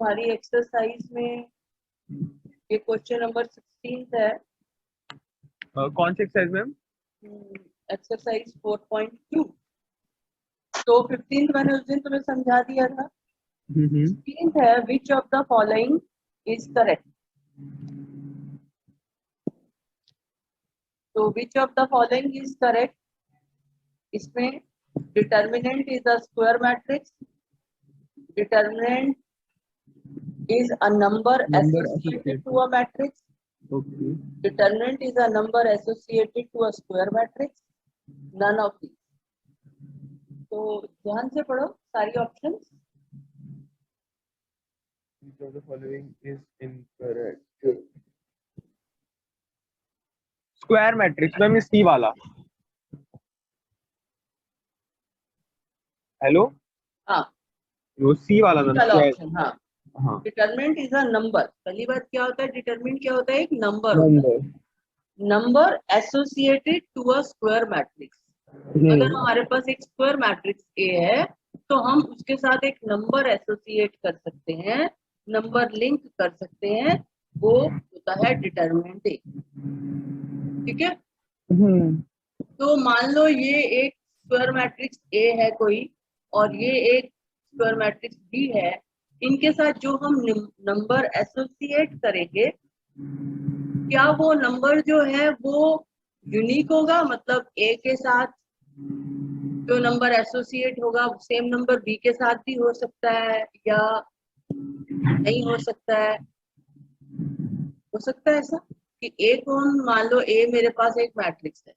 हमारी एक्सरसाइज में ये क्वेश्चन नंबर 16 है। कौन सी एक्सरसाइज मैम? एक्सरसाइज 4.2। तो 15 मैंने उस दिन तुम्हें समझा दिया था। 16 है, which of the following is correct. तो which of the following is correct, इसमें determinant is a square matrix, determinant is a number associated to a matrix. Okay. Determinant is a number associated to a square matrix. None of these. तो ध्यान से पढ़ो सारी options. Which of the following is incorrect? Square matrix ma'am, C वाला। Hello, हाँ, वो सी वाला ma'am, option. हाँ, हाँ। Determinant is a number. पहली बात क्या होता है, डिटरमिनेंट क्या होता है, एक नंबर होता है, number associated to a square matrix. अगर हमारे पास एक स्क्वायर मैट्रिक्स ए है तो हम उसके साथ एक नंबर एसोसिएट कर सकते हैं, नंबर लिंक कर सकते हैं, वो होता है डिटरमिनेंट ए। ठीक है। तो मान लो ये एक स्क्वायर मैट्रिक्स ए है कोई, और ये एक स्क्वायर मैट्रिक्स बी है। इनके साथ जो हम नंबर एसोसिएट करेंगे, क्या वो नंबर जो है वो यूनिक होगा, मतलब ए के साथ जो नंबर एसोसिएट होगा सेम नंबर बी के साथ भी हो सकता है या नहीं हो सकता है। हो सकता है ऐसा कि ए को हम मान लो, ए मेरे पास एक मैट्रिक्स है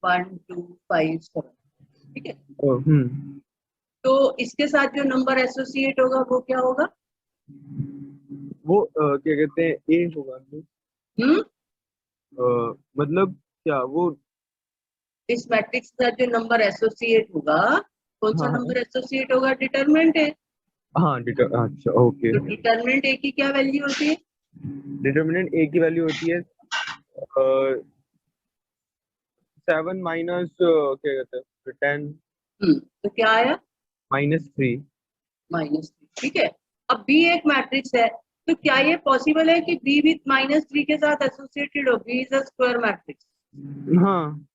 1 2 5 7, ठीक है। तो इसके साथ जो नंबर एसोसिएट होगा वो क्या होगा, वो क्या कहते हैं, ए होगा। मतलब क्या वो इस मैट्रिक्स के साथ जो नंबर एसोसिएट होगा, कौन सा नंबर एसोसिएट होगा, डिटरमिनेंट है। हाँ, अच्छा, ओके। तो डिटरमिनेंट ए की क्या वैल्यू होती है, डिटरमिनेंट ए की वैल्यू होती है 7 माइनस क्या कहते हैं 10। तो क्या आया, -3। ठीक है। अब बी एक मैट्रिक्स है, तो क्या ये पॉसिबल है कि बी विथ -3 के साथ एसोसिएटेड हो, B is a square matrix. हाँ,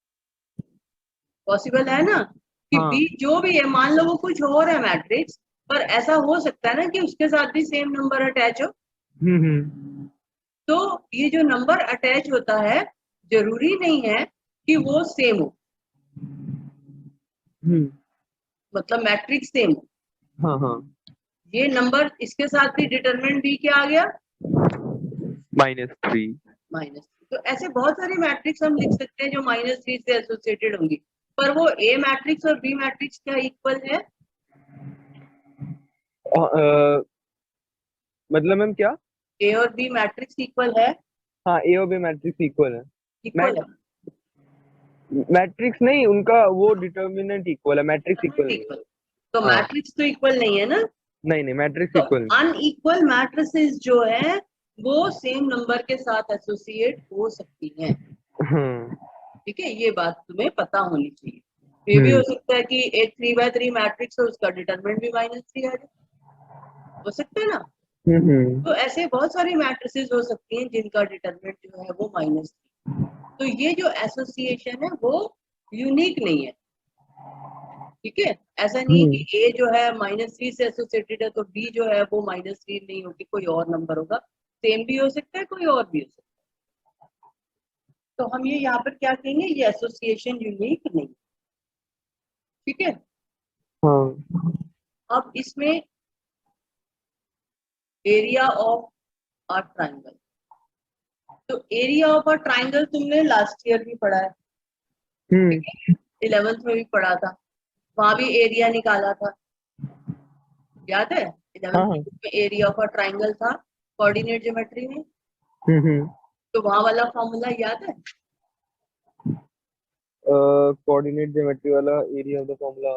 पॉसिबल है ना कि हाँ। बी जो भी है, मान लो वो कुछ और है मैट्रिक्स, पर ऐसा हो सकता है ना कि उसके साथ भी सेम नंबर अटैच हो। तो ये जो नंबर अटैच होता है, जरूरी नहीं है कि वो सेम हो, मतलब मैट्रिक्स सेम हो। हाँ, हाँ। ये नंबर इसके साथ भी डिटरमिनेंट बी क्या आ गया, -3। तो ऐसे बहुत सारी मैट्रिक्स हम लिख सकते हैं जो -3 से एसोसिएटेड होंगी। पर वो ए मैट्रिक्स और बी मैट्रिक्स क्या इक्वल है, मतलब मैम क्या? ए और बी मैट्रिक्स इक्वल है। हाँ, ए और बी मैट्रिक्स इक्वल है। इक्वल है, मैट्रिक्स नहीं, उनका वो डिटर्मिनेंट इक्वल है, मैट्रिक्स इक्वल नहीं है। इक्वल। तो हाँ। मैट्रिक्स तो इक्वल नहीं है ना। नहीं, मैट्रिक्स तो इक्वल नहीं। अनइक्वल मैट्रिसेस जो है वो सेम नंबर के साथ एसोसिएट हो सकती हैं। ठीक है, ये बात तुम्हें पता होनी चाहिए। ये भी हो सकता है कि एक 3x3 मैट्रिक्स है, उसका डिटरमिनेंट भी -3 आ जाए, हो सकता है ना। तो ऐसे बहुत सारी मैट्रिसेस हो सकती हैं जिनका डिटरमिनेंट जो है वो -3। तो ये जो एसोसिएशन है वो यूनिक नहीं है। ठीक है, ऐसा नहीं है कि ए जो है -3 से एसोसिएटेड है तो बी जो है वो -3 नहीं होगी, कोई और नंबर होगा। सेम भी हो सकता है, कोई और भी हो सकता है। तो हम ये यहाँ पर क्या कहेंगे, ये एसोसिएशन यूनिक नहीं। ठीक है। अब इसमें एरिया ऑफ अ ट्राइंगल, तो एरिया ऑफ अ ट्राइंगल तुमने लास्ट ईयर भी पढ़ा है, ठीक है, 11th में भी पढ़ा था, वहां भी एरिया निकाला था, याद है। 11th में एरिया ऑफ अ ट्राइंगल था कोऑर्डिनेट ज्योमेट्री में। तो वहां वाला फॉर्मूला याद है, कोऑर्डिनेट ज्योमेट्री वाला एरिया ऑफ द फॉर्मूला,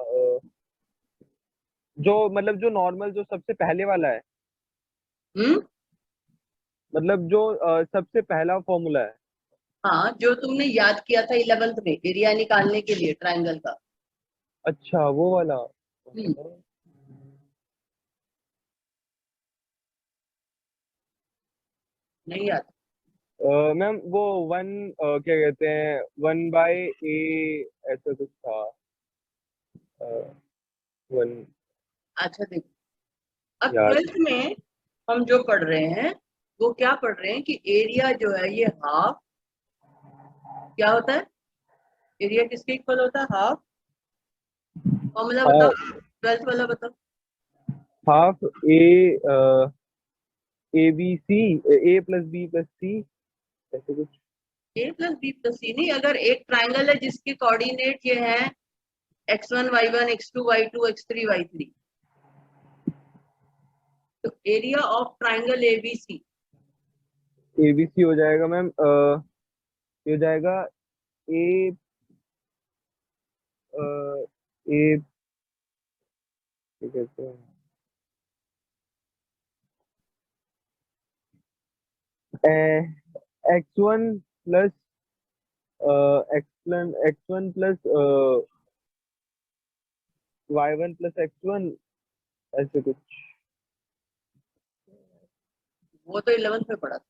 जो मतलब जो नॉर्मल जो सबसे पहले वाला है, मतलब जो सबसे पहला फॉर्मूला है। हाँ, जो तुमने याद किया था 11th में एरिया निकालने के लिए ट्राइंगल का। अच्छा, वो वाला। नहीं आता। मैम वो वन क्या कहते हैं, 1/a ऐसा कुछ था। वन अच्छा देखो, अब याद। 12th में हम जो पढ़ रहे हैं वो क्या पढ़ रहे हैं कि एरिया जो है ये हाफ क्या होता है, एरिया किसके इक्वल होता है, हाफ। फॉर्मूला बताओ, 12th वाला बताओ। हाफ a+b+c ऐसे कुछ। a+b+c नहीं, अगर एक ट्राइंगल है जिसके कोऑर्डिनेट ये हैं x1 y1 x2 y2 x3 y3, तो area of triangle ABC abc हो जाएगा मैम, ये हो जाएगा a a क्या कहते हैं, x1 plus x1 plus y1 plus x1 ऐसे कुछ। वो तो 11th में पढ़ा था।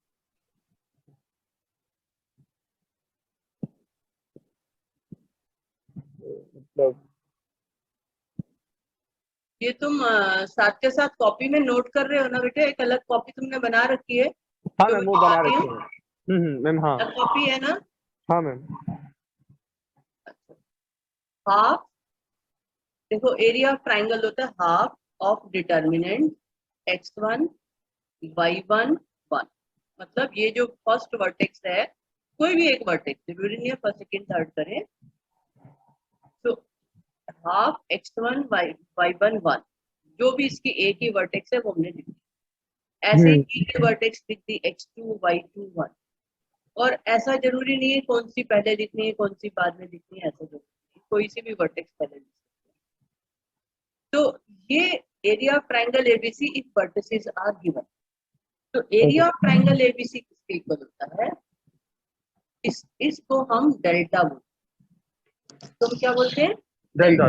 मतलब ये तुम साथ के साथ कॉपी में नोट कर रहे हो ना बेटे, एक अलग कॉपी तुमने बना रखी है हाँ जो मैम, मैं वो बता बना रही रखे हूँ, हैं। मैम हाँ। अलग कॉपी है ना। हाँ मैम। हाफ, देखो एरिया ऑफ ट्राइंगल होता है half of determinant x1 y1 1, मतलब ये जो फर्स्ट वर्टेक्स है, कोई भी एक वर्टेक्स, जरूरी नहीं है फर्स्ट सेकंड थर्ड करें, तो हाफ x1 y1 1, जो भी इसकी ए की वर्टेक्स है वो हमने लिख दी। ऐसे ही बी की वर्टेक्स लिख दी x2 y2 1, और ऐसा जरूरी नहीं है कौन सी पहले लिखनी है कौन सी बाद में लिखनी है, ऐसा जरूरी नहीं, कोई सी भी वर्टेक्स पहले लिख सकते हैं। तो ये area of triangle ABC if vertices are given. तो एरिया ऑफ ट्राइंगल एबीसी किसके इक्वल होता है, इसको हम डेल्टा बोलते हैं। तो हम क्या बोलते हैं, डेल्टा।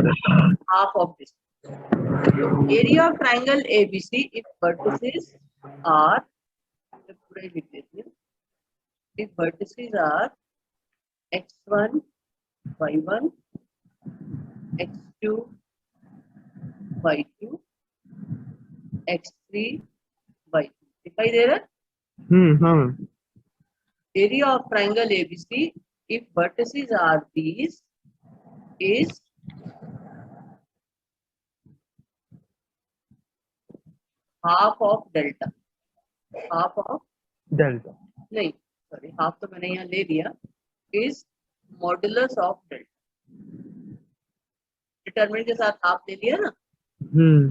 Half of this. तो area of triangle ABC if vertices are, पूरा ही लिख देती हूँ, if vertices are x1 y1 x2 y2 x3 y3, दिखाई दे रहा है। हाँ ma'am. area of triangle ABC if vertices are these is half of delta, half of, delta. नहीं सॉरी, हाफ तो मैंने यहाँ ले लिया, is modulus of delta, determinant के साथ हाफ ले लिया ना,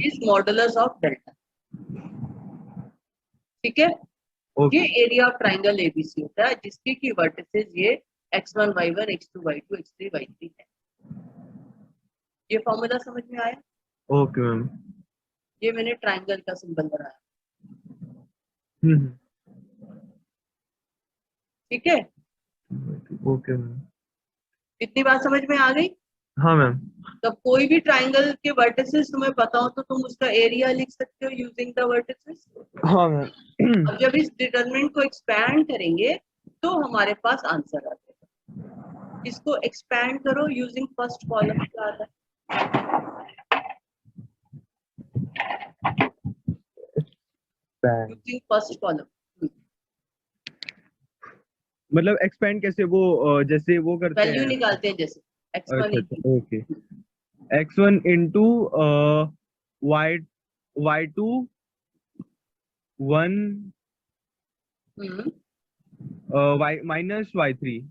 is मॉडुलस ऑफ डेल्टा। ठीक है, ये एरिया ऑफ ट्राइंगल एबीसी होता है जिसकी की वर्टिसेस ये x1 y1 x2 y2 x3 y3 है। ये फॉर्मूला समझ में आया। Okay ma'am. ये मैंने ट्राइंगल का सिंबल बनाया। ठीक है, ओके मैम। इतनी बात समझ में आ गई। हाँ मैम। तब कोई भी ट्राइंगल के वर्टिसेस तुम्हें पता हो तो तुम उसका एरिया लिख सकते हो यूजिंग द वर्टिसेस। हाँ मैम। अब जब इस डिटरमिनेंट को एक्सपैंड करेंगे तो हमारे पास आंसर आ जाएगा। इसको एक्सपैंड करो यूजिंग फर्स्ट कॉलम, क्या आता है यूजिंग फर्स्ट कॉलम। मतलब एक्सपेंड कैसे, वो जैसे वो करते वैल्यू हैं। निकालते हैं जैसे x1 अच्छा okay. x1 into y2 1 minus y3,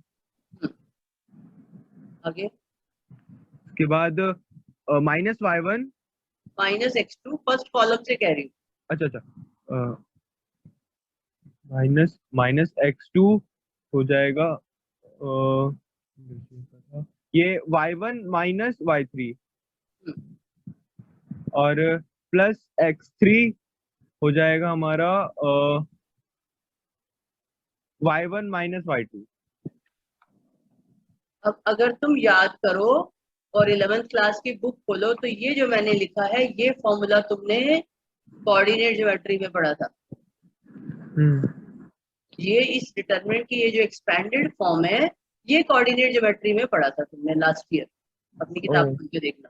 आगे उसके बाद minus y1 minus x2, first column से कह रही हूँ। अच्छा अच्छा, माइनस माइनस x2 हो जाएगा, ये y1 माइनस y3, और प्लस x3 हो जाएगा हमारा y1 माइनस y2। अब अगर तुम याद करो और 11th क्लास की बुक खोलो तो ये जो मैंने लिखा है ये फॉर्मूला तुमने कोऑर्डिनेट ज्योमेट्री में पढ़ा था। ये इस डिटरमिनेंट की ये जो एक्सपेंडेड फॉर्म है, ये कोऑर्डिनेट ज्योमेट्री में पढ़ा था तुमने लास्ट ईयर, अपनी किताब खोल के देखना।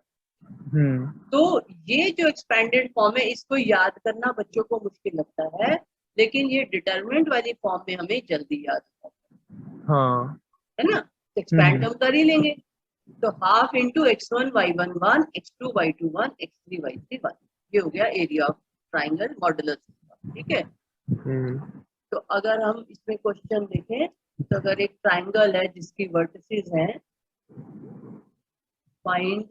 तो ये जो एक्सपेंडेड फॉर्म है, इसको याद करना बच्चों को मुश्किल लगता है, लेकिन ये डिटरमिनेंट वाली फॉर्म में हमें जल्दी याद होता है। हाँ, है ना? एक्सपैंड हम कर ही लेंगे, तो half into x1 y1 1, x2 y2 1, x3 y3 1, ये हो गया एरिया ऑफ ट्राइंगल मॉडुलस। ठीक है, तो अगर हम इसमें क्वेश्चन देखें, तो अगर एक ट्राइंगल है जिसकी वर्टिसेस हैं, find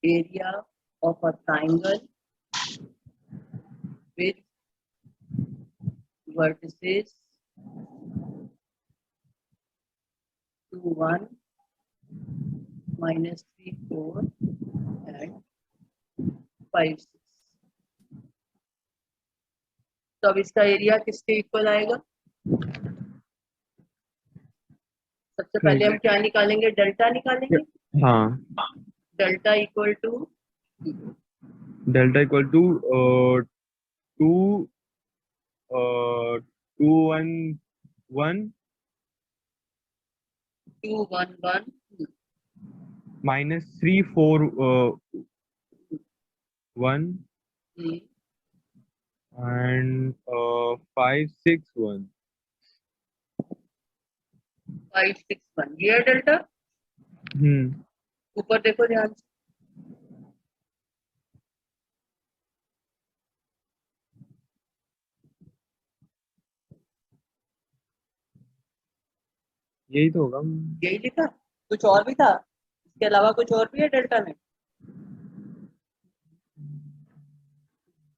area of a triangle with vertices 2 1 -3 4 and 5 6। तो अब इसका एरिया किसके इक्वल आएगा? सबसे पहले हम क्या निकालेंगे? डेल्टा निकालेंगे। हाँ, delta equal to delta equal to 2 2 1 1 2 1 1 -3 4 1 and 5 6 1। 5 6 1, ये है डेल्टा। ऊपर देखो ध्यान से, यही तो होगा। यही लिखा, कुछ और भी था इसके अलावा? कुछ और भी है डेल्टा में?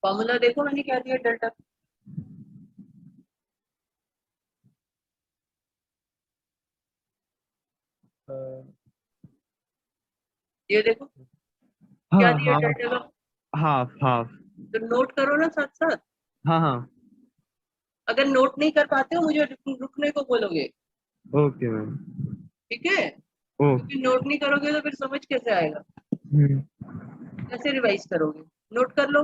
फॉर्मूला देखो मैंने क्या दिया डेल्टा। ये देखो क्या दिया डेल्टा का। Half half. तो नोट करो ना साथ साथ। हाँ हाँ, अगर नोट नहीं कर पाते हो मुझे रुकने को बोलोगे, ओके मैम। ठीक है? ओ क्योंकि नोट नहीं करोगे तो फिर समझ कैसे आएगा? कैसे रिवाइज करोगे? नोट कर लो।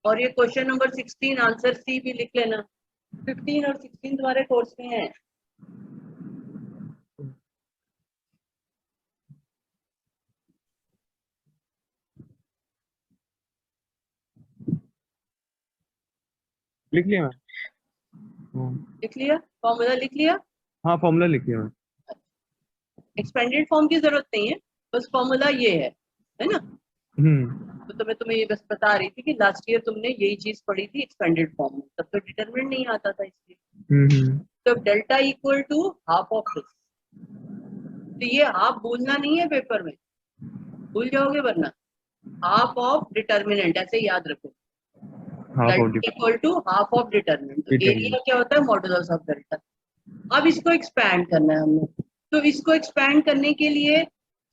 और ये क्वेश्चन नंबर 16 आंसर सी भी लिख लेना। 15 और 16 तुम्हारे कोर्स में है। लिख लिया मैम। लिख लिया? फॉर्मूला लिख लिया? हाँ, फॉर्मूला लिख लिया मैम। एक्सपेंडेड फॉर्म की जरूरत नहीं है, बस फॉर्मूला ये है ना? तो मैं तुम्हें ये बस बता रही थी कि लास्ट ईयर तुमने यही चीज पढ़ी थी एक्सपेंडेड फॉर्म में, तब तो डिटरमिनेंट नहीं आता था इसलिए। तो delta equal to half of this, तो ये हाफ भूलना नहीं है पेपर में, भूल जाओगे वरना। हाफ ऑफ डिटरमिनेंट ऐसे याद रखो, delta equal to half of determinant. तो एरिया क्या होता है? Modulus of delta. अब इसको एक्सपैंड करना है हमने, तो इसको एक्सपैंड करने के लिए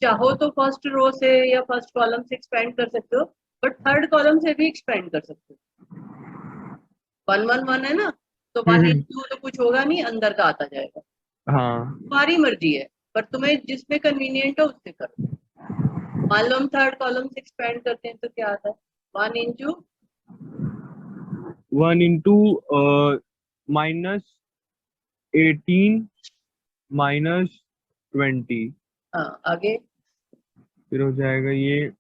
चाहो तो फर्स्ट रो से या फर्स्ट कॉलम से एक्सपैंड कर सकते हो, बट थर्ड कॉलम से भी एक्सपैंड कर सकते हो। 1 1 1 है ना, तो 1 इंटू तो कुछ होगा नहीं, अंदर का आता जाएगा। हाँ, तुम्हारी मर्जी है, पर तुम्हें जिसमें कन्वीनियंट हो उससे करो। मान लो हम थर्ड कॉलम से एक्सपैंड करते हैं, तो क्या आता है? 1 इंटू 1 इंटू -18 -20, हाँ आगे फिर हो जाएगा ये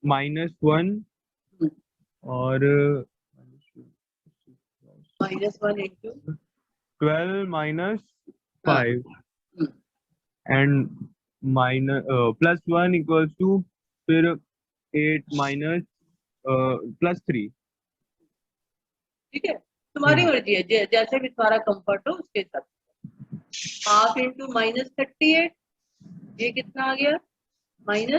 -1 और -1 इंटू 12 -5 एंड +1 इक्वल्स टू फिर 8 +3। ठीक है, तुम्हारी मर्जी है, जैसे भी तुम्हारा कंफर्ट हो उसके हिसाब से। हाफ इंटू -38, ये कितना आ गया? -38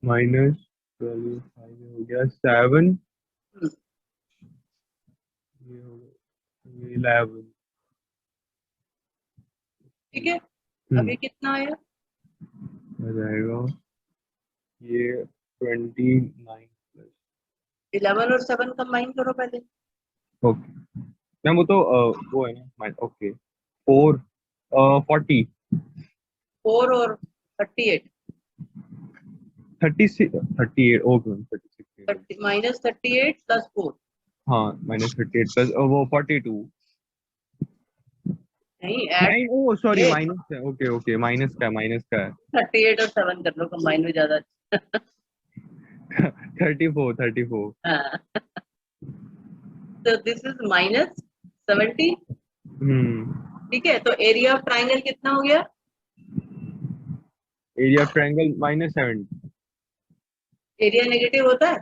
-12 हो गया 7, ये हो गया 11। ठीक है, अभी कितना आया? हो जाएगा ये 29 11 और 7 कंबाइन करो पहले। ओके मैम, वो तो वो है ना, ओके 4 40 4 और 38, 38 ओके मैम 36 माइनस 38 प्लस 4 हाँ -38 प्लस वो 42 नहीं ऐड नहीं ओ सॉरी ये माइनस है ओके ओके माइनस का है 38 और 7 कर लो कंबाइन में ज्यादा अच्छा। 34 हाँ तो दिस इज माइनस 70। ठीक है तो एरिया ऑफ ट्राइंगल कितना हो गया? Area of triangle -70 area negative होता है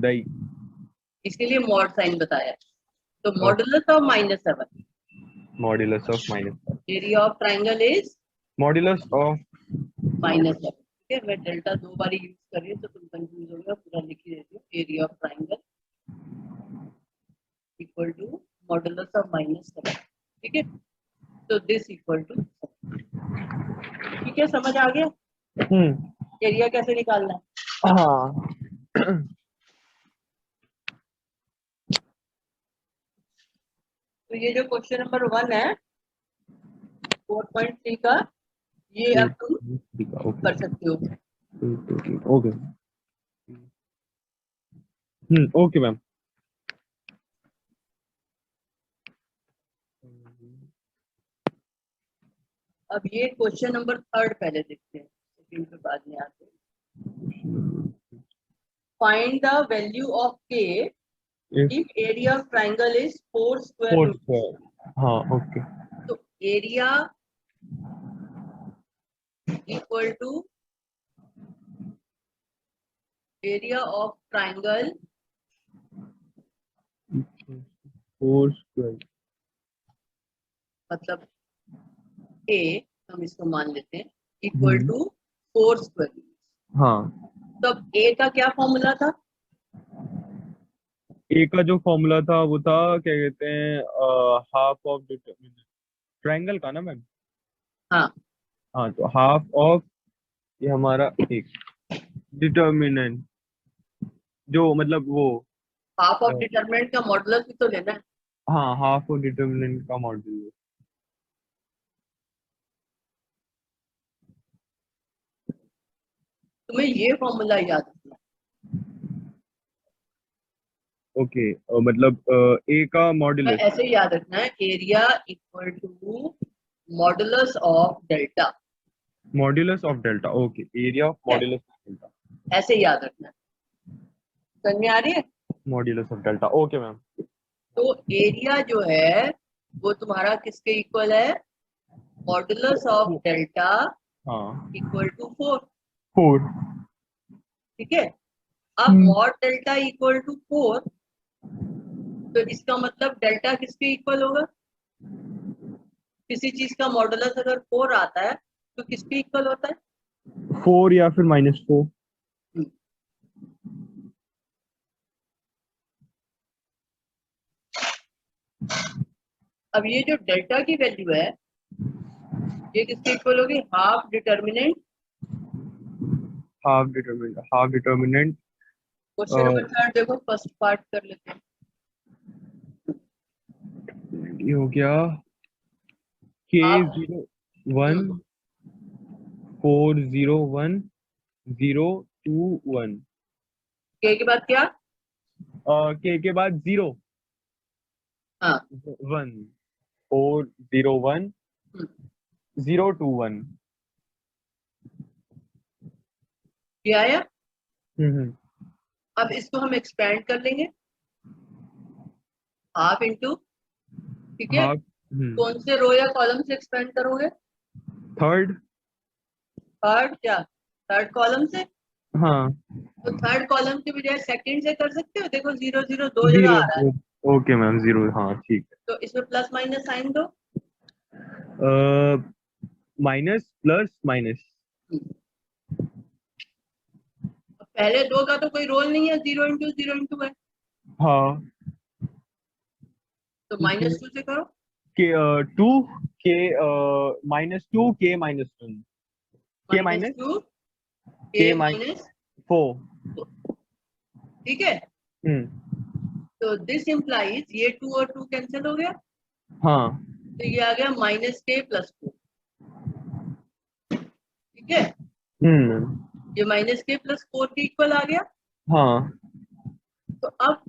दई इसीलिए मॉड साइन बताया। तो modulus of -7 modulus of -7 area of triangle is modulus of -7। ठीक है मैं डेल्टा 2 बार यूज कर रही हूँ तो तुम कंफ्यूज हो गया, पूरा लिख ही देती हूँ। Area of triangle equal to modulus of -7। ठीक है तो दिस इक्वल टू, ठीक है समझ आ गया एरिया कैसे निकालना है। हाँ तो ये जो क्वेश्चन नंबर 1 है 4.3 का, ये अब तुम कर सकते हो। ओके ओके मैम अब ये क्वेश्चन नंबर 3 पहले देखते हैं, सेकंड के बाद में आते हैं। Find the value of k if area of triangle is 4 square root. हाँ ओके तो area equal to area of triangle 4 square मतलब ए, हम इसको मान लेते हैं इक्वल टू 4 स्क्वायर। हाँ तब ए का क्या फॉर्मूला था? ए का जो फॉर्मूला था वो था क्या कहते हैं हाफ ऑफ डिटरमिनेंट ट्रायंगल का ना मैम हाँ हाँ तो हाफ ऑफ ये हमारा एक डिटरमिनेंट जो मतलब वो हाफ ऑफ डिटरमिनेंट का मॉडुलस भी तो लेना है। हाँ हाफ ऑफ डिटरमिनेंट का मॉड्यूल तुम्हें ये फॉर्मूला याद रखना है। ओके मतलब ए का तो मॉड्यूलस ऐसे ही याद रखना है area equal to modulus of delta. Of delta okay area of modulus of delta ऐसे ही याद रखना है, समझ में आ रही है? Modulus of delta okay ma'am तो एरिया जो है वो तुम्हारा किसके इक्वल है? मॉडुलस ऑफ डेल्टा हाँ इक्वल टू 4। 4 ठीक है अब मॉड डेल्टा इक्वल टू 4, तो इसका मतलब डेल्टा किसके इक्वल होगा? किसी चीज का मॉडुलस अगर 4 आता है तो किसके इक्वल होता है? 4 या फिर -4 अब ये जो डेल्टा की वैल्यू है ये किसके इक्वल होगी? Half determinant. Half determinant question number 3 देखो, फर्स्ट पार्ट कर लेते हैं। ये हो गया के आप 0 1 4 0 1 0 2 1 के बाद क्या? के बाद 0 हाँ 1 4 0 1 0 2 1 ये आया। हम्म अब इसको हम एक्सपेंड कर लेंगे, हाफ इंटू, ठीक है हाफ कौन से रो या कॉलम से एक्सपेंड करोगे? थर्ड थर्ड, क्या थर्ड कॉलम से? हाँ तो थर्ड कॉलम के बजाय सेकंड से कर सकते हो, देखो 0 0 दो जगह 0 आ रहा है ओके मैम 0 हाँ ठीक तो इसमें प्लस माइनस साइन दो। है माइनस प्लस माइनस पहले दो का तो कोई रोल नहीं है, 0 इंटू 0 इंटू है, हाँ तो -2 से करो। के 2 के -2 के -1 के माइनस -2 के a माइनस 4 ठीक है तो दिस इम्प्लाइज ये 2 और 2 कैंसिल हो गया, हाँ तो ये आ गया -k + 4। ठीक है ये -k+4 के इक्वल आ गया। हाँ तो अब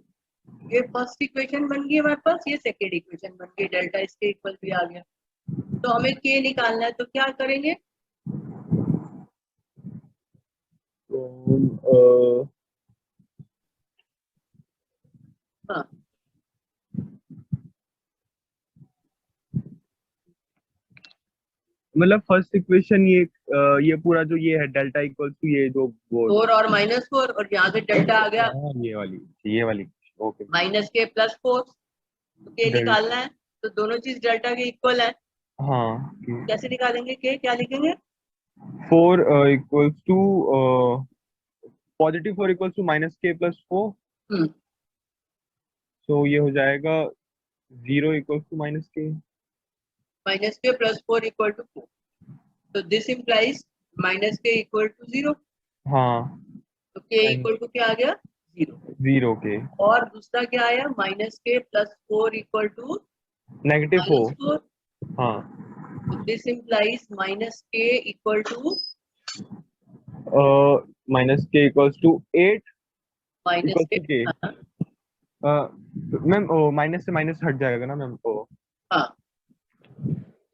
ये फर्स्ट इक्वेशन बन गई हमारे पास, ये सेकेंड इक्वेशन बन गई, डेल्टा इसके इक्वल भी आ गया। तो हमें k निकालना है, तो क्या करेंगे? तो हाँ, मतलब फर्स्ट इक्वेशन ये पूरा जो ये है डेल्टा इक्वल्स टू ये जो वो 4 और -4, और यहाँ से डेल्टा आ गया हाँ, ये वाली ओके। -k+4। तो k डेल्टा निकालना है, तो दोनों चीज डेल्टा के इक्वल है। हाँ कैसे निकालेंगे k? क्या लिखेंगे? 4 equals to +4 equals to -k+4। Hmm तो ये हो जाएगा 0 equals to -k। -k+4 equal to 4। तो this implies -k equal to 0। हाँ तो k इक्वल टू क्या आ गया? 0। 0 के और दूसरा क्या आया? -k+4 equal to -4। -4। हाँ तो this implies -k equal to -k equals to 8 equals -k। To k। हाँ मैम ओ माइनस से माइनस हट जाएगा ना मैम ओ हाँ,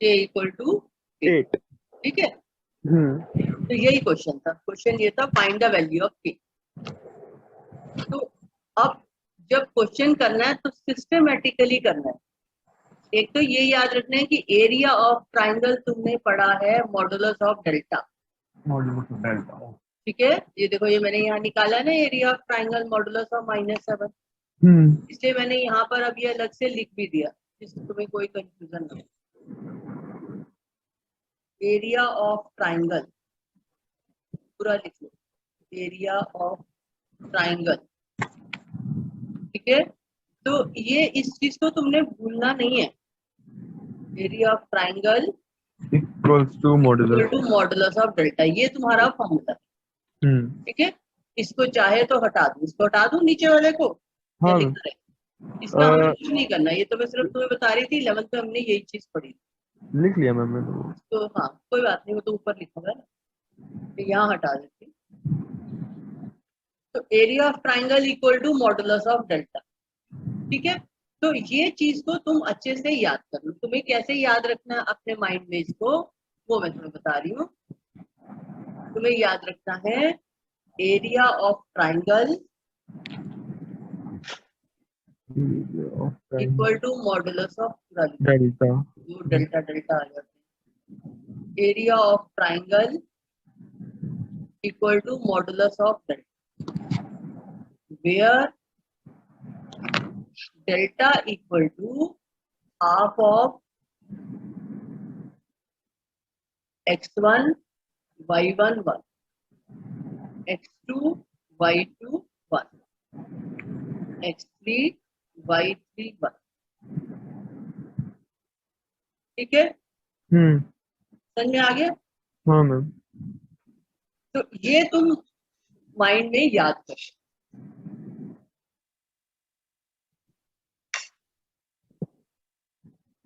k इक्वल टू 8। 8। ठीक है, हम्म तो यही क्वेश्चन था। क्वेश्चन ये था, find the value of k। तो अब जब क्वेश्चन करना है तो सिस्टमेटिकली करना है। एक तो ये याद रखना है कि एरिया ऑफ ट्राइंगल तुमने पढ़ा है modulus of delta. Modulus of delta. ठीक है, ये देखो, ये मैंने यहाँ निकाला है ना, area of triangle modulus of -7। इसलिए मैंने यहाँ पर अब ये अलग से लिख भी दिया, जिससे तुम्हें कोई कंफ्यूजन ना हो। एरिया ऑफ ट्राइंगल पूरा लिख लो, एरिया ऑफ ट्राइंगल। ठीक है, तो ये इस चीज को तुमने भूलना नहीं है। Area of triangle equals to equal modulus. To modulus of delta, ये तुम्हारा फॉर्मूला है। ठीक है, इसको चाहे तो हटा दूं, इसको हटा दूं नीचे वाले को, या हाँ लिखना है? इसका हमें कुछ नहीं करना, ये तो मैं सिर्फ तुम्हें बता रही थी, 11th में हमने यही चीज पढ़ी थी। लिख लिया मैम मैंने। तो हाँ, कोई बात नहीं, वो तो ऊपर लिखा हुआ है ना, तो यहाँ हटा देती। तो area of triangle equal to modulus of delta. ठीक है, तो ये चीज को तुम अच्छे से याद कर लो। तुम्हें कैसे याद रखना है अपने माइंड में इसको, वो मैं तुम्हें बता रही हूँ। तुम्हें याद रखना है area of triangle equal to modulus of पूरा, डेल्टा। जो डेल्टा डेल्टा आ जाते हैं। Area of triangle equal to modulus of delta, where delta equal to half of x1 y1 1, x2 y2 1, x3 y3 1। ठीक है, समझ में आ गया? हाँ मैम। तो ये तुम माइंड में याद कर,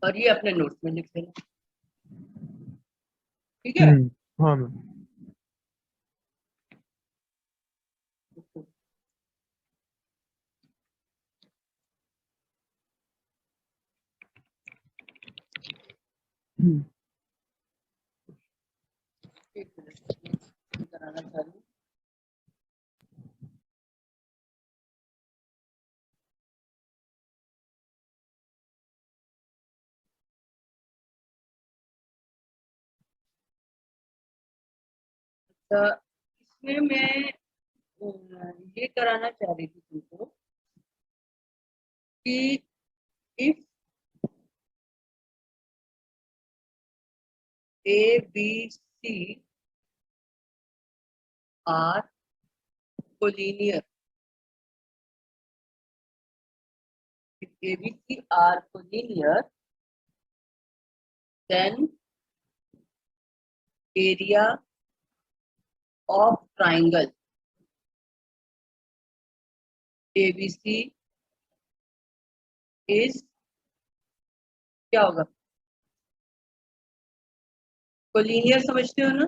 और ये अपने नोट्स में लिख लेना। ठीक है, हाँ मैम। एक मिनट कराना चालू। तो इसमें मैं ये कराना चाह रही थी तुमको कि if A B C are collinear, if A, B, C are collinear, then area of triangle ABC is क्या होगा? कोलिनियर समझते हो ना?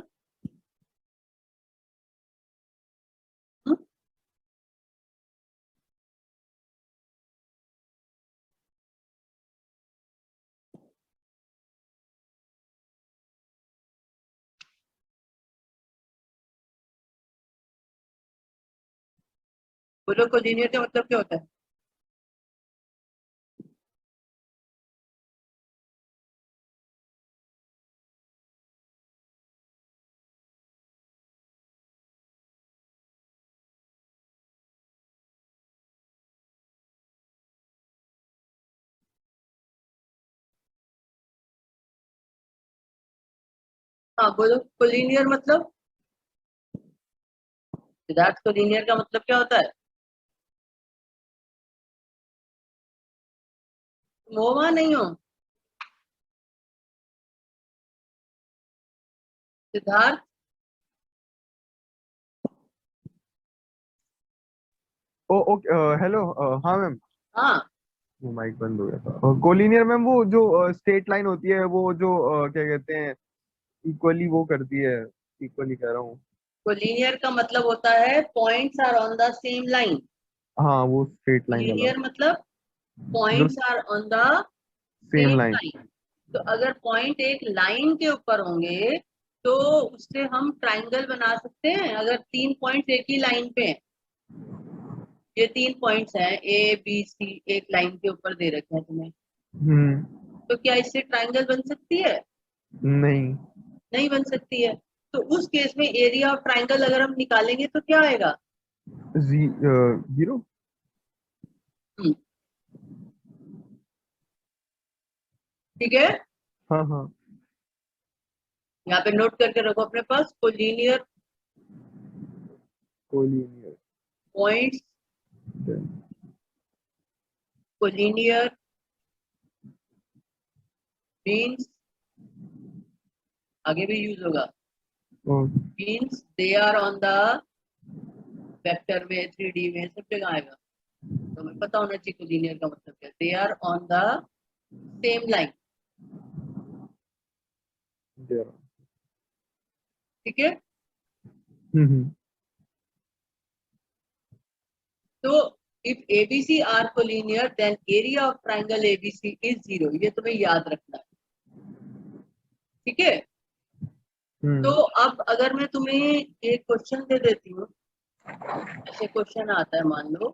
बोलो कोलिनियर का मतलब क्या होता है? हाँ बोलो कोलिनियर मतलब। सिद्धार्थ कोलिनियर का मतलब क्या होता है? तुम हो वहां नहीं हो? सिद्धार्थ। ओ ओके हेलो हाँ मैम। हाँ वो माइक बंद हो गया था। कोलिनियर मैम वो जो स्ट्रेट लाइन होती है वो जो क्या कहते हैं इक्वली वो करती है। इक्वली कह रहा हूँ। कोलिनियर का मतलब होता है points are on the same line. हाँ वो स्ट्रेट लाइन वाला कोलिनियर मतलब जो points are on the same same line. Line. तो अगर पॉइंट एक लाइन के ऊपर होंगे तो उससे हम ट्राइंगल बना सकते हैं। अगर तीन पॉइंट्स एक ही लाइन पे हैं, ये तीन पॉइंट्स हैं ए बी सी, एक लाइन के ऊपर दे रखे हैं तुम्हें, तो क्या इससे ट्राइंगल बन सकती है? नहीं। नहीं बन सकती है। तो उस केस में एरिया ऑफ ट्राइंगल अगर हम निकालेंगे तो क्या आएगा? जीरो। हम्म, ठीक है। हाँ हाँ। यहाँ पे नोट करके रखो अपने पास, collinear collinear points, collinear means, आगे भी यूज होगा, means they are on the vector में, 3D में, सब जगह आएगा। तो हमें पता होना चाहिए कोलिनियर का मतलब क्या है। They are on the same line. ठीक है। हम्म। तो if ABC are collinear then area of triangle ABC is zero, ये तुम्हें याद रखना है। ठीक है। तो अब अगर मैं तुम्हें एक क्वेश्चन दे देती हूँ, ऐसे क्वेश्चन आता है, मान लो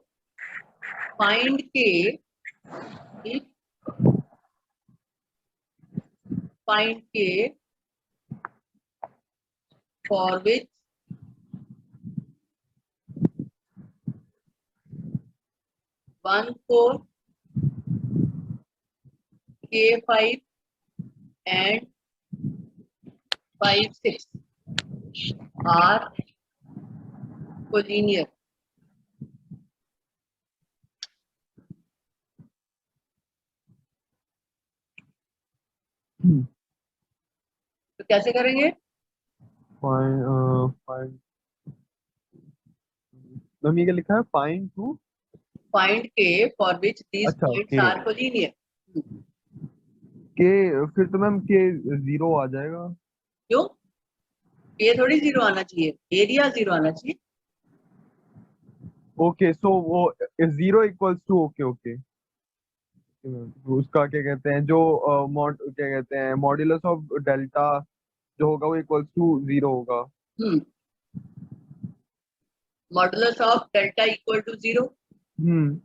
find k, find k for which one four k five and five six are collinear. तो कैसे करेंगे? फाइन फाइन मैम ये क्या लिखा है fine to. Find k for which these अच्छा पॉइंट्स के आर कोलिनियर। के फिर तो मैम के जीरो आ जाएगा। क्यों? ये थोड़ी जीरो आना चाहिए, एरिया जीरो आना चाहिए। ओके सो वो zero equals to okay okay. उसका क्या कहते हैं जो मॉड क्या कहते हैं मॉड्यूलस ऑफ डेल्टा जो होगा वो इक्वल्स टू जीरो होगा। Hmm, modulus of delta equal to zero. Hmm.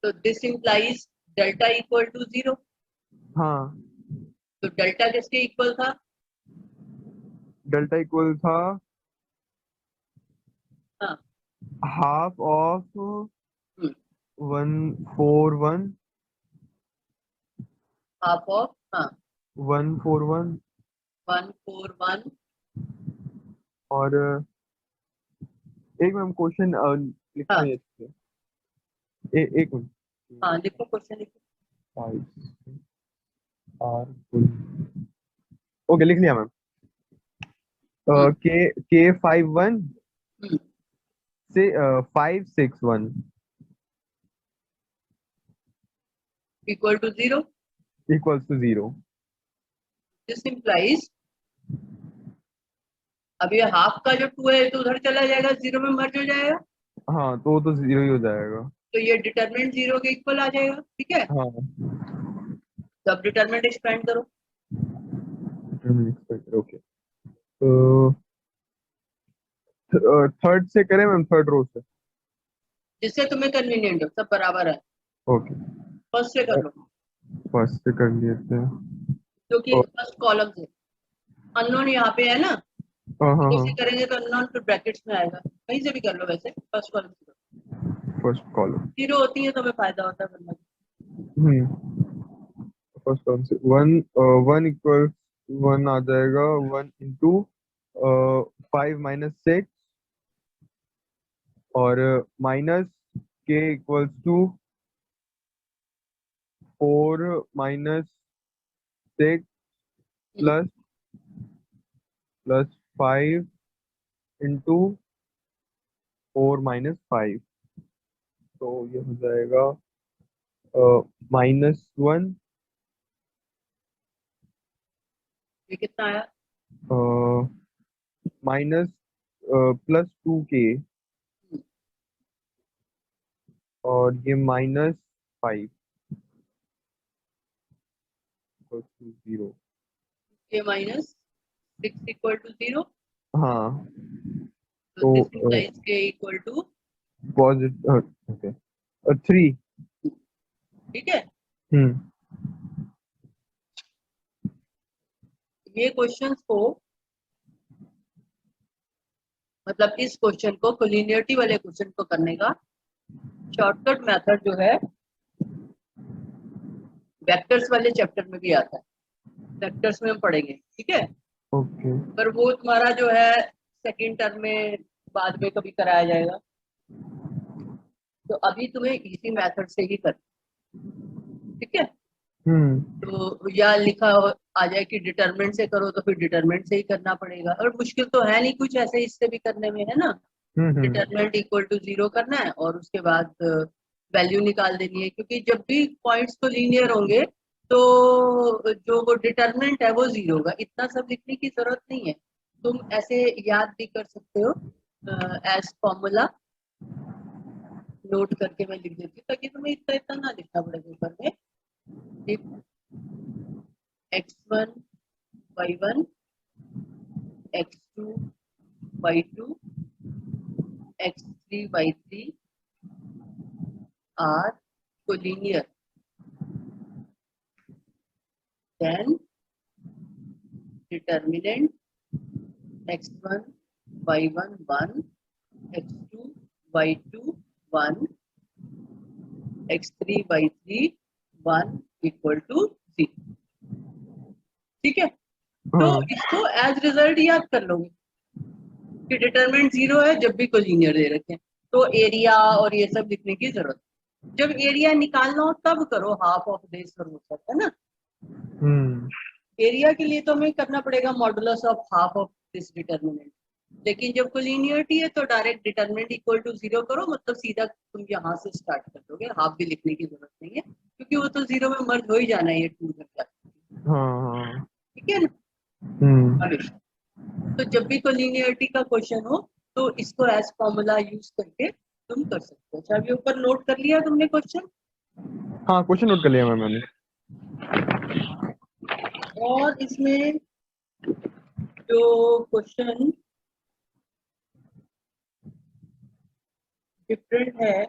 तो this implies delta equal to zero. हाँ तो डेल्टा किसके इक्वल था? डेल्टा इक्वल था हाँ। Half of hmm, 141 half of, हाँ, 141 141। और एक मैम क्वेश्चन लिखते हाँ हैं इससे। एक मिनट। हाँ, लिखो क्वेश्चन लिखो। आर ओके लिख लिया मैम। हम्म, के 51 हम्म, से 561 equal to zero. Equals to zero. This implies, अब ये हाफ का जो टू है तो उधर चला जाएगा, जीरो में मर्ज हो जाएगा। हाँ तो वो तो जीरो ही हो जाएगा। तो ये डिटरमिनेंट जीरो के इक्वल आ जाएगा। ठीक है। हाँ तो अब डिटरमिनेंट एक्सपेंड करो। ओके तो थर्ड से करें मैम थर्ड रो से। जिससे तुम्हें कन्वीनियंट हो, सब बराबर है। ओके, फर्स्ट से कर लो, फर्स्ट से कर लेते हैं। क्योंकि फर्स्ट कॉलम से अननोन यहाँ पे है ना, हाँ हाँ इधर हाँ, से करेंगे तो अननोन फिर ब्रैकेट्स में आएगा। कहीं से भी कर लो, वैसे फर्स्ट कॉलम से फर्स्ट कॉलम। जीरो होती है तो हमें फायदा होता है करने फर्स्ट कॉलम से वन, वन इक्वल वन आ जाएगा, वन इंटू 5 - 6, और माइनस के इक्वल्स टू 4 - 6 में। प्लस 5 इंटू 4 - 5, तो ये हो जाएगा -1, ये कितना आया? माइनस +2k, और ये -5 0। ये -6 इक्वल टू 0, हाँ, तो तो दिस इम्प्लाइज के इक्वल टू, पॉजिटिव, ओके, 3। ठीक है। हम्म ये क्वेश्चंस को, मतलब इस क्वेश्चन को, कोलिनियरिटी वाले क्वेश्चन को करने का शॉर्टकट मेथड जो है वेक्टर्स वाले चैप्टर में भी आता है, वेक्टर्स में हम पढ़ेंगे, ठीक है। ओके। पर वो तुम्हारा जो है सेकंड टर्म में बाद में कभी कराया जाएगा, तो अभी तुम्हें इसी मेथड से ही कर, ठीक है। हम्म तो या लिखा आ जाए कि डिटरमिनेंट से करो, तो फिर डिटरमिनेंट से ही करना पड़ेगा, और मुश्किल तो है नहीं कुछ ऐसे, इससे भी करने में है ना। हम्म डिटरमिनेंट इक्वल टू 0 करना है और उसके बाद वैल्यू निकाल देनी है, क्योंकि जब भी पॉइंट्स तो लीनियर होंगे तो जो वो डिटरमिनेंट है वो 0 होगा। इतना सब लिखने की जरूरत नहीं है, तुम ऐसे याद भी कर सकते हो एज फॉर्मूला, नोट करके मैं लिख देती हूँ ताकि तुम्हें इतना इतना ना लिखना पड़े पेपर में। x1 y1 x2 y2 x3 y3 are collinear, then determinant x1 y1 1, x2 y2 1, x3 y3 1 equal to 0, ठीक है। तो हाँ इसको एज रिजल्ट याद कर लोगे कि डिटरमिनेंट 0 है जब भी कोलिनियर दे रखे हैं, तो एरिया और ये सब लिखने की जरूरत, जब एरिया निकालना हो तब करो, हाफ ऑफ दिस और वो सब, है ना। हम्म एरिया के लिए तो हमें करना पड़ेगा modulus of half of this determinant, लेकिन जब कोलिनियरिटी है तो डायरेक्ट डिटरमिनेंट इक्वल टू 0 करो, मतलब सीधा तुम यहाँ से स्टार्ट कर दोगे, हाफ भी लिखने की जरूरत नहीं है, क्योंकि वो तो 0 में मर्ज हो ही जाना है, ये 2 जब तक, हाँ ठीक है ना। हमेशा, तो जब भी कोलिनियरिटी का क्वेश्चन हो तो इसको एज फॉर्मूला यूज करके तुम कर सकते हो। अच्छा, अभी ऊपर नोट कर लिया तुमने क्वेश्चन, हाँ, क्वेश्चन नोट कर लिया मैंने। और इसमें जो क्वेश्चन डिफरेंट है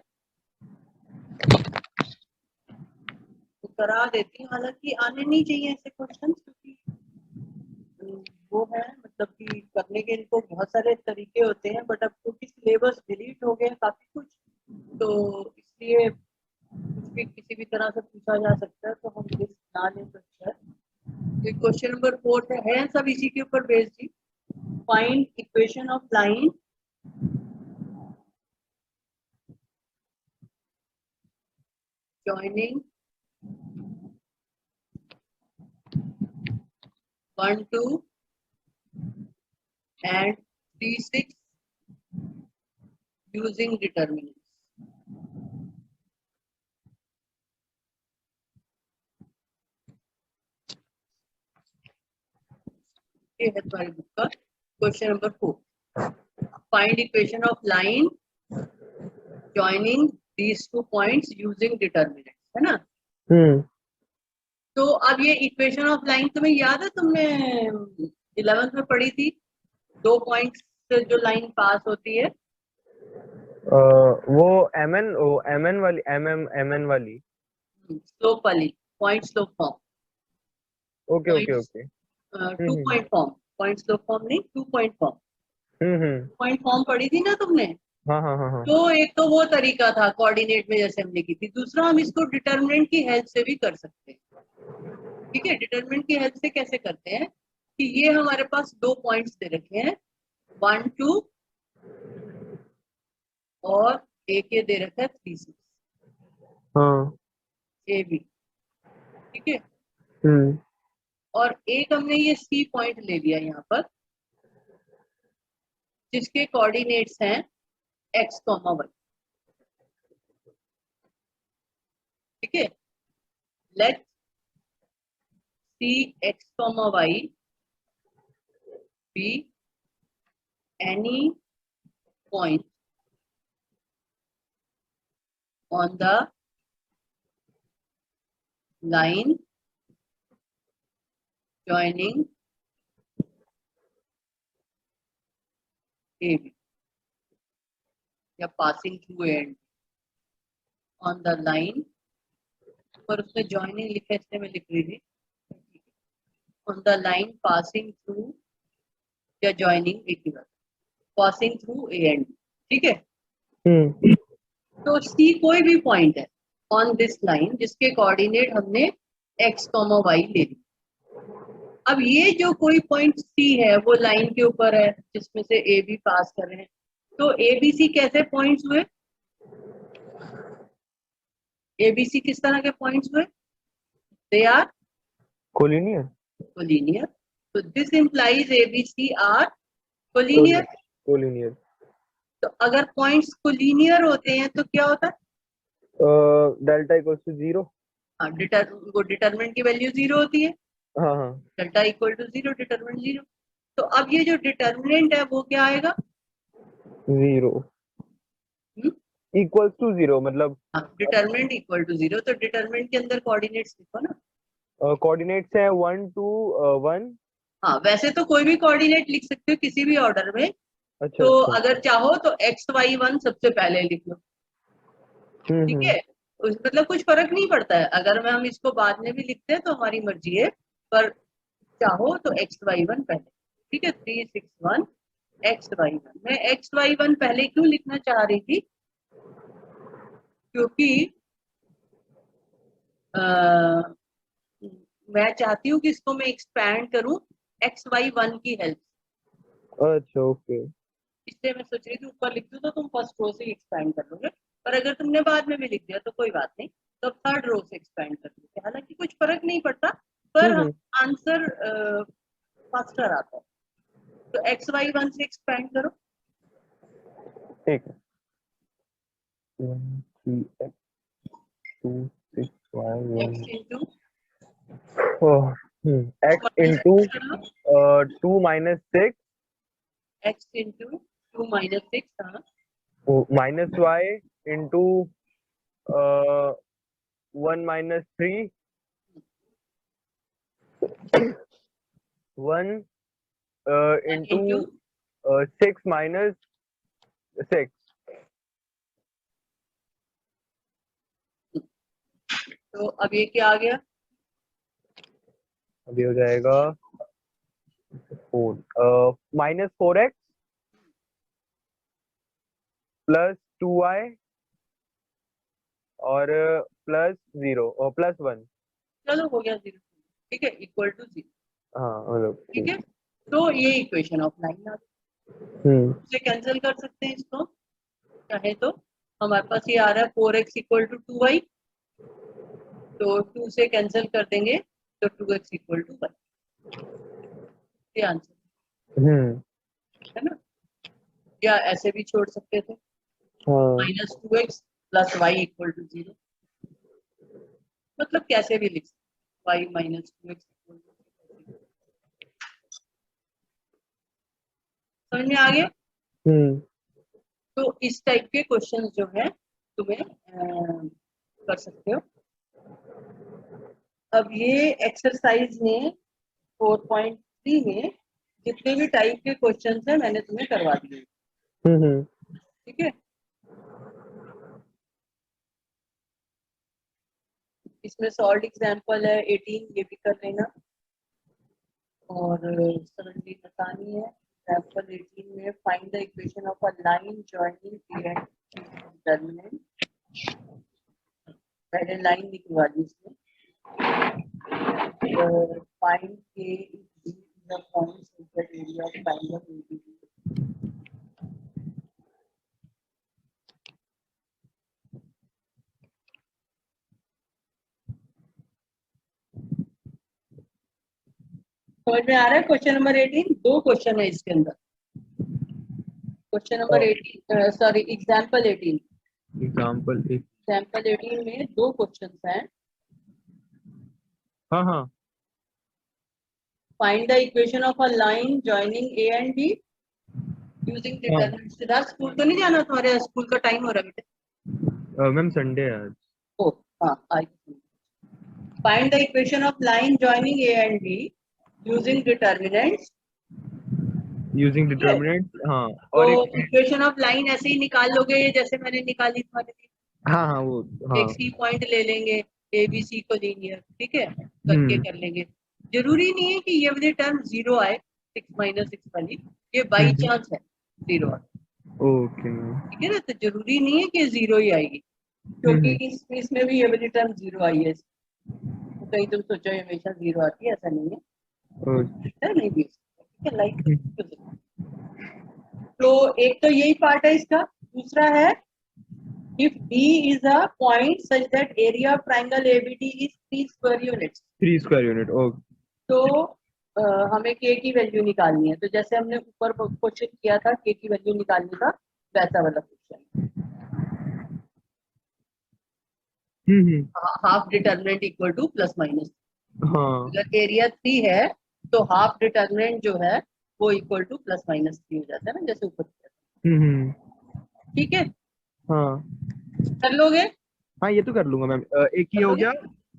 वो करा देती हूँ, हालांकि आने नहीं चाहिए ऐसे क्वेश्चन, क्योंकि वो है, मतलब कि करने के इनको बहुत सारे तरीके होते हैं, बट अब क्योंकि सिलेबस डिलीट हो गया काफी कुछ, तो इसलिए कुछ भी किसी भी तरह से पूछा जा सकता है, तो हम रिस्क ना ले सकते हैं। तो क्वेश्चन नंबर 4 है सब इसी के ऊपर based he. Find equation of line joining 1 2 and 3 6 using determinants। ये है तुम्हारी बुक का question number 4। Find equation of line joining these 2 points using determinants, है ना। तो अब ये इक्वेशन ऑफ लाइन तुम्हें याद है, तुमने 11th में पढ़ी थी, 2 पॉइंट्स से जो लाइन पास होती है, वो एमएन वाली एमएन वाली। स्लोप वाली, point slope form, okay okay point okay. Two point form, point slope form नहीं, 2 पॉइंट फॉर्म। हम्म। पॉइंट फॉर्म पढ़ी थी ना तुमने? हाँ हाँ हाँ हाँ। तो एक तो वो तरीका था कोऑर्डिनेट में जैसे हमने की थी, दूसरा हम इसको डिटरमिनेंट की हेल्प से भी कर सकते हैं। ठीक है, डिटरमिनेंट की हेल्प से कैसे करते हैं कि ये हमारे पास 2 पॉइंट्स दे रखे हैं, 1 2, और एक ये दे रखा है 3 6, हाँ। A B. ठीक है, हम्म और एक हमने ये सी पॉइंट ले लिया यहाँ पर, जिसके कोऑर्डिनेट्स हैं x, y। ठीक है, let see x, y be any point on the line joining AB या passing through A and B on the line, पर उसने joining लिखा है इसलिए मैं लिख रही थी, on the line passing through या joining एक ही बात, passing through A and B। ठीक है, हम्म तो C कोई भी पॉइंट है ऑन दिस लाइन जिसके कोऑर्डिनेट हमने x, y ले ली। अब ये जो कोई पॉइंट C है वो लाइन के ऊपर है जिसमें से ए बी पास कर रहे हैं, तो ए बी सी कैसे पॉइंट्स हुए? ए बी सी किस तरह के पॉइंट्स हुए? They are collinear. कोलिनियर। तो this implies A B C are collinear. Collinear. तो अगर पॉइंट्स कोलिनियर होते हैं तो क्या होता है? Delta equals to 0। हाँ, वो डिटरमिनेंट की वैल्यू 0 होती है, हाँ हाँ। Delta equal to 0, determinant 0। तो अब ये जो डिटरमिनेंट है वो क्या आएगा? 0 इक्वल्स टू 0 मतलब हाँ, डिटरमिनेंट इक्वल टू 0, तो डिटरमिनेंट के अंदर कोऑर्डिनेट्स लिखो ना। कोऑर्डिनेट्स है 1 2 1। हाँ, वैसे तो कोई भी कोऑर्डिनेट लिख सकते हो किसी भी ऑर्डर में, अच्छा तो अच्छा। अगर चाहो तो x y 1 सबसे पहले लिख लो। ठीक हम्म। है, मतलब कुछ फर्क नहीं पड़ता है, अगर मैं हम इसको बाद में भी लिखते हैं तो हमारी मर्जी है, पर चाहो तो x y 1 पहले। ठीक है, 3 6 1 x y 1। मैं x y 1 पहले क्यों लिखना चाह रही थी? क्योंकि आ, मैं चाहती हूँ कि इसको मैं एक्सपैंड करूं x y 1 की हेल्प, अच्छा ओके। इसलिए मैं सोच रही थी ऊपर लिख दूं तो तुम फर्स्ट रो से एक्सपैंड कर लोगे, पर अगर तुमने बाद में भी लिख दिया तो कोई बात नहीं, तो थर्ड रो से एक्सपैंड कर लोगे, हालांकि कुछ फर्क नहीं पड़ता, पर हम हम्म। आंसर फास्टर आता है। तो एक्स वाई 1 से एक्सपैंड करो। ठीक है। 1 3 x 2 6 y 1 x into x into 2 minus 6 x into 2 minus 6, हाँ, minus y into 1 minus 3 1 into into 6 minus 6। तो अब ये क्या आ गया? अभी हो जाएगा 4 minus 4x plus 2y और प्लस 0 और प्लस 1। चलो हो गया 0। ठीक है, इक्वल टू 0। हाँ मतलब ठीक है, तो ये इक्वेशन ऑफ लाइन आ गई, से कैंसिल कर सकते हैं इसको चाहे तो। हमारे पास ये आ रहा है 4x इक्वल टू 2y, तो 2 से कैंसिल कर देंगे तो 2x इक्वल टू 1, ये आंसर है ना। या ऐसे भी छोड़ सकते थे, हाँ। -2x plus Y equal to 0, मतलब कैसे भी लिख सकते, y -2x इक्वल टू 0। समझ में आ गया? तो इस टाइप के क्वेश्चंस जो है तुम्हें कर सकते हो। अब ये एक्सरसाइज में 4.3 में जितने भी टाइप के क्वेश्चंस हैं मैंने तुम्हें करवा दिए। ठीक है, इसमें सॉल्ट एग्जाम्पल है 18, ये भी कर लेना। और 17 आसानी है। एग्जाम्पल 18 में find the equation of a line joining A and determinant. पहले लाइन निकलवा दी इसमें। फाइंड के the points in the area of triangle ABD. समझ में आ रहा है? क्वेश्चन नंबर 18 दो क्वेश्चन है इसके अंदर। Question number 18 sorry example 18 example example 18 में दो क्वेश्चन हैं। हाँ हाँ find the equation of a line joining A and B using determinant. Siddharth school तो नहीं जाना? तुम्हारे स्कूल का टाइम हो रहा है बेटे। मैम संडे है आज। ओ हाँ आई। Find the equation of line joining A and B using determinants. Using determinant हाँ तो और एक इक्वेशन ऑफ लाइन ऐसे ही निकाल लोगे जैसे मैंने निकाली तुम्हारे लिए। हाँ हाँ वो हाँ एक सी पॉइंट ले लेंगे, ए बी सी को लीनियर, ठीक है, करके कर लेंगे। जरूरी नहीं है कि ये वाली टर्म जीरो आए, 6 - 6 वाली, ये बाई चांस है जीरो आए, ओके ठीक है ना। तो जरूरी नहीं है कि जीरो ही आएगी, क्योंकि इसमें भी ये वाली टर्म जीरो आई है। तो कहीं तुम सोचो ये हमेशा जीरो आती है, ऐसा नहीं है, नहीं भी ठीक है। लाइक तो एक तो यही पार्ट है इसका। दूसरा है if D is a point such that area of triangle ABD is 3 square units, 3 square unit okay तो हमें K की वैल्यू निकालनी है। तो जैसे हमने ऊपर क्वेश्चन किया था K की वैल्यू निकालने का, वैसा वाला question. Half determinant equal two plus minus. हाँ अगर एरिया 3 है तो हाफ डिटरमिनेंट जो है वो इक्वल टू प्लस माइनस 3 हो जाता है ना, जैसे ऊपर किया। ठीक है, हाँ कर लोगे? हाँ ये तो कर लूंगा मैम। एक ही कर हो लोगे? गया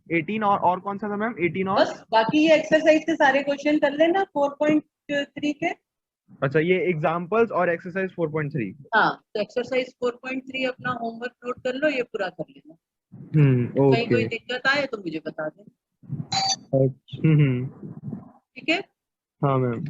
18 और कौन सा था मैम 18 और बस बाकी ये एक्सरसाइज के सारे क्वेश्चन कर लेना 4.3 के। अच्छा ये एग्जांपल्स और एक्सरसाइज 4.3 हाँ, तो एक्सरसाइज 4.3 अपना होमवर्क नोट कर लो, ये पूरा कर लेना। कहीं ओके कोई दिक्कत आए तो मुझे बता दें, अच्छा ठीक है। हाँ मैम